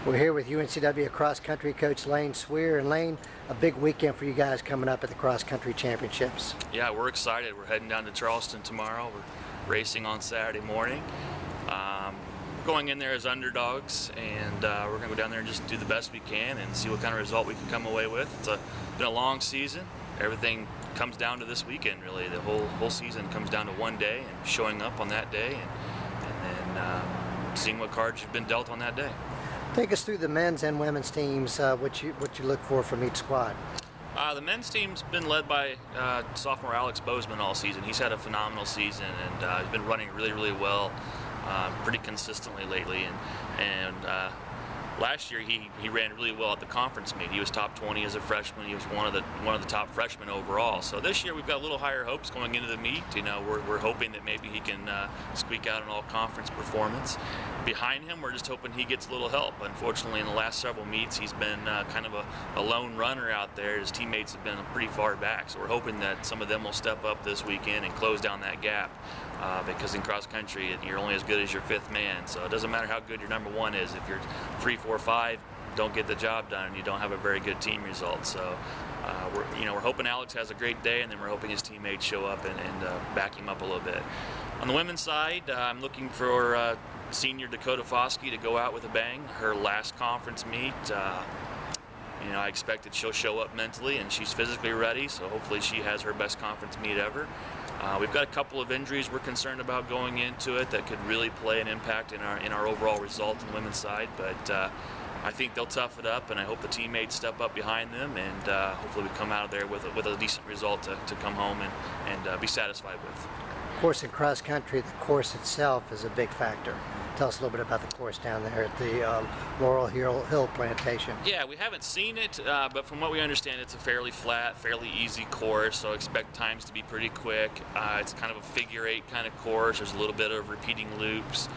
We're here with UNCW cross-country coach Layne Schwier. And Layne, a big weekend for you guys coming up at the cross-country championships. Yeah, we're excited. We're heading down to Charleston tomorrow. We're racing on Saturday morning. Going in there as underdogs, and we're going to go down there and just do the best we can and see what kind of result we can come away with. It's been a long season. Everything comes down to this weekend, really. The whole season comes down to one day and showing up on that day and then seeing what cards you've been dealt on that day. Take us through the men's and women's teams, what you look for from each squad. The men's team's been led by sophomore Alex Bozeman all season. He's had a phenomenal season, and he's been running really well, pretty consistently lately. And last year he ran really well at the conference meet. He was top 20 as a freshman. He was one of the top freshmen overall. So this year we've got a little higher hopes going into the meet. You know, we're hoping that maybe he can squeak out an all-conference performance. Behind him, we're just hoping he gets a little help. Unfortunately, in the last several meets, he's been kind of a lone runner out there. His teammates have been pretty far back, so we're hoping that some of them will step up this weekend and close down that gap. Because in cross country, you're only as good as your fifth man. So it doesn't matter how good your number one is. If you're 3, 4, 5, don't get the job done, and you don't have a very good team result. So we're hoping Alex has a great day, and then we're hoping his teammates show up and back him up a little bit. On the women's side, I'm looking for senior Dakota Foskey to go out with a bang. Her last conference meet, I expect that she'll show up mentally, and she's physically ready, so hopefully she has her best conference meet ever. We've got a couple of injuries we're concerned about going into it that could really play an impact in our overall result on the women's side, but I think they'll tough it up, and I hope the teammates step up behind them, and hopefully we come out of there with a decent result to come home and be satisfied with. Of course, in cross country, the course itself is a big factor. Tell us a little bit about the course down there at the Laurel Hill Plantation. Yeah, we haven't seen it, but from what we understand, it's a fairly flat, fairly easy course, so expect times to be pretty quick. It's kind of a figure-8 kind of course. There's a little bit of repeating loops.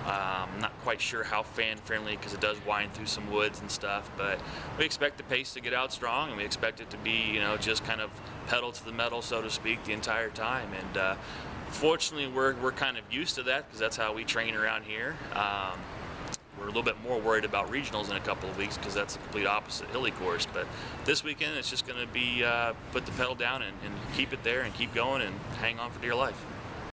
I'm not quite sure how fan-friendly, because it does wind through some woods and stuff, but we expect the pace to get out strong, and we expect it to be, just kind of pedal to the metal, so to speak, the entire time. And fortunately, we're kind of used to that, because that's how we train around here. We're a little bit more worried about regionals in a couple of weeks, because that's a complete opposite hilly course. But this weekend, it's just going to be put the pedal down and keep it there and keep going and hang on for dear life.